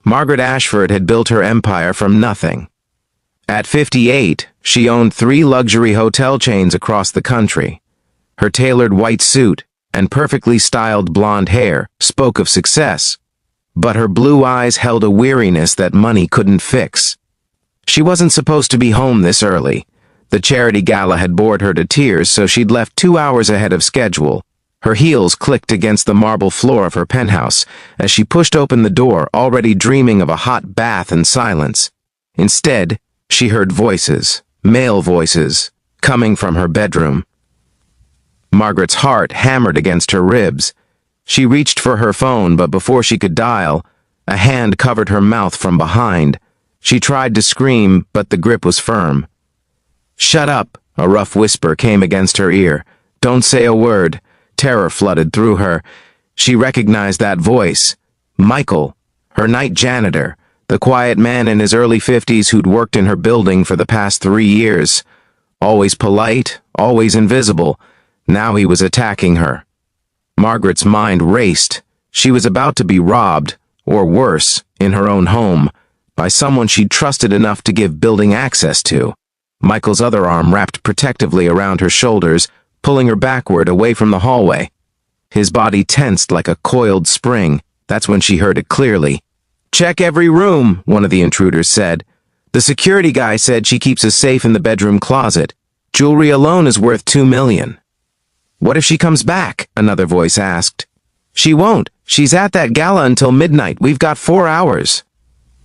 Margaret Ashford had built her empire from nothing. At 58, she owned 3 luxury hotel chains across the country. Her tailored white suit and perfectly styled blonde hair spoke of success, but her blue eyes held a weariness that money couldn't fix. She wasn't supposed to be home this early. The charity gala had bored her to tears, so she'd left 2 hours ahead of schedule. Her heels clicked against the marble floor of her penthouse as she pushed open the door, already dreaming of a hot bath and silence. Instead, she heard voices, male voices, coming from her bedroom. Margaret's heart hammered against her ribs. She reached for her phone, but before she could dial, a hand covered her mouth from behind. She tried to scream, but the grip was firm. "Shut up," a rough whisper came against her ear. "Don't say a word." Terror flooded through her. She recognized that voice. Michael, her night janitor, the quiet man in his early 50s who'd worked in her building for the past 3 years. Always polite, always invisible. Now he was attacking her. Margaret's mind raced. She was about to be robbed, or worse, in her own home, by someone she'd trusted enough to give building access to. Michael's other arm wrapped protectively around her shoulders, pulling her backward away from the hallway. His body tensed like a coiled spring. That's when she heard it clearly. "Check every room," one of the intruders said. "The security guy said she keeps a safe in the bedroom closet. Jewelry alone is worth $2 million. "What if she comes back?" another voice asked. "She won't. She's at that gala until midnight. We've got 4 hours.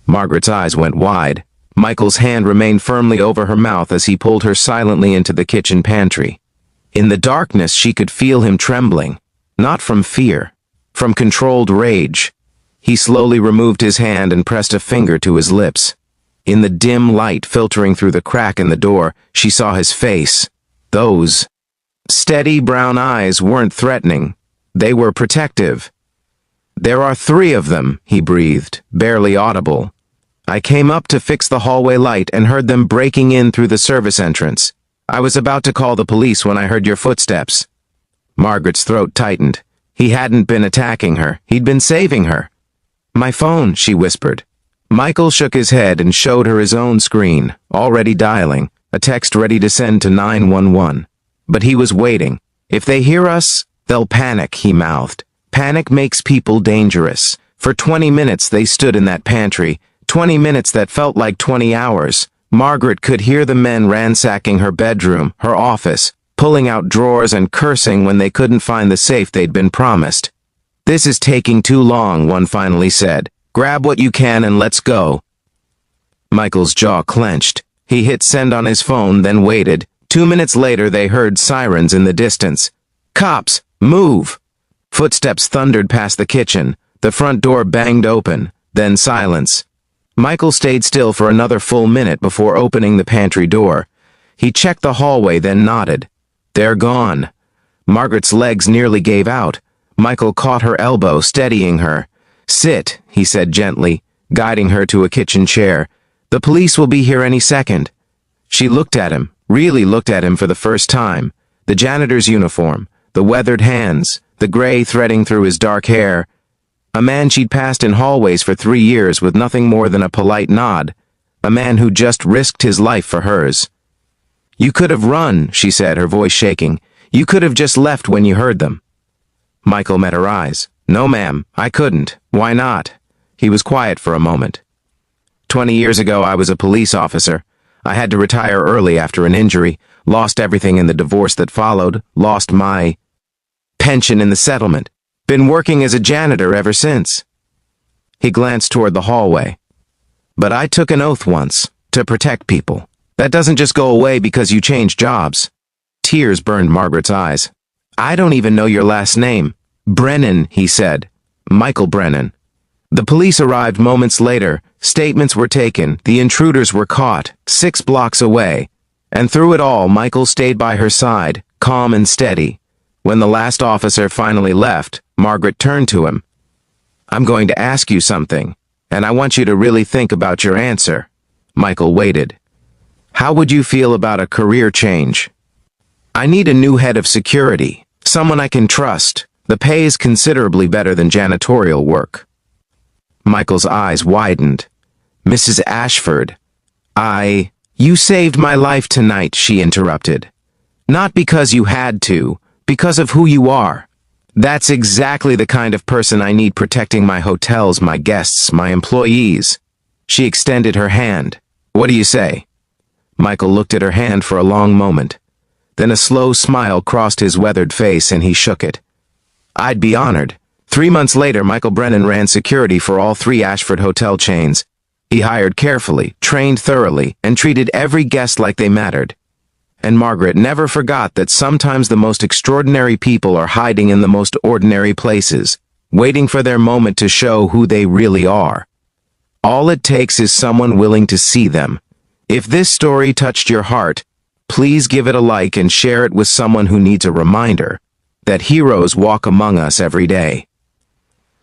Margaret's eyes went wide. Michael's hand remained firmly over her mouth as he pulled her silently into the kitchen pantry. In the darkness, she could feel him trembling, not from fear, from controlled rage. He slowly removed his hand and pressed a finger to his lips. In the dim light filtering through the crack in the door, she saw his face. Those steady brown eyes weren't threatening. They were protective. "There are 3 of them," he breathed, barely audible. "I came up to fix the hallway light and heard them breaking in through the service entrance. I was about to call the police when I heard your footsteps." Margaret's throat tightened. He hadn't been attacking her. He'd been saving her. "My phone," she whispered. Michael shook his head and showed her his own screen, already dialing, a text ready to send to 911. But he was waiting. "If they hear us, they'll panic," he mouthed. "Panic makes people dangerous." For 20 minutes they stood in that pantry, 20 minutes that felt like 20 hours. Margaret could hear the men ransacking her bedroom, her office, pulling out drawers and cursing when they couldn't find the safe they'd been promised. "This is taking too long," one finally said. "Grab what you can and let's go." Michael's jaw clenched. He hit send on his phone, then waited. 2 minutes later they heard sirens in the distance. "Cops! Move!" Footsteps thundered past the kitchen. The front door banged open, then silence. Michael stayed still for another full minute before opening the pantry door. He checked the hallway, then nodded. "They're gone." Margaret's legs nearly gave out. Michael caught her elbow, steadying her. "Sit," he said gently, guiding her to a kitchen chair. "The police will be here any second." She looked at him, really looked at him for the first time. The janitor's uniform, the weathered hands, the gray threading through his dark hair. A man she'd passed in hallways for 3 years with nothing more than a polite nod. A man who just risked his life for hers. "You could have run," she said, her voice shaking. "You could have just left when you heard them." Michael met her eyes. "No, ma'am, I couldn't. Why not?" He was quiet for a moment. 20 years ago, I was a police officer. I had to retire early after an injury, lost everything in the divorce that followed, lost my pension in the settlement. Been working as a janitor ever since." He glanced toward the hallway. "But I took an oath once, to protect people. That doesn't just go away because you change jobs." Tears burned Margaret's eyes. "I don't even know your last name." "Brennan," he said. "Michael Brennan." The police arrived moments later. Statements were taken. The intruders were caught, 6 blocks away. And through it all, Michael stayed by her side, calm and steady. When the last officer finally left, Margaret turned to him. "I'm going to ask you something, and I want you to really think about your answer." Michael waited. "How would you feel about a career change?" "I need a new head of security, someone I can trust. The pay is considerably better than janitorial work." Michael's eyes widened. Mrs. Ashford, you saved my life tonight, she interrupted. Not because you had to, because of who you are. That's exactly the kind of person I need protecting my hotels, my guests, my employees. She extended her hand. What do you say? Michael looked at her hand for a long moment. Then a slow smile crossed his weathered face and he shook it. I'd be honored. 3 months later, Michael Brennan ran security for all 3 Ashford hotel chains. He hired carefully, trained thoroughly, and treated every guest like they mattered. And Margaret never forgot that sometimes the most extraordinary people are hiding in the most ordinary places, waiting for their moment to show who they really are. All it takes is someone willing to see them. If this story touched your heart, please give it a like and share it with someone who needs a reminder that heroes walk among us every day.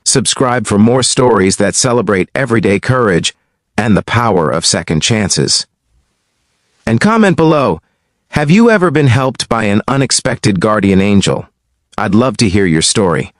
Subscribe for more stories that celebrate everyday courage and the power of second chances. And comment below, have you ever been helped by an unexpected guardian angel? I'd love to hear your story.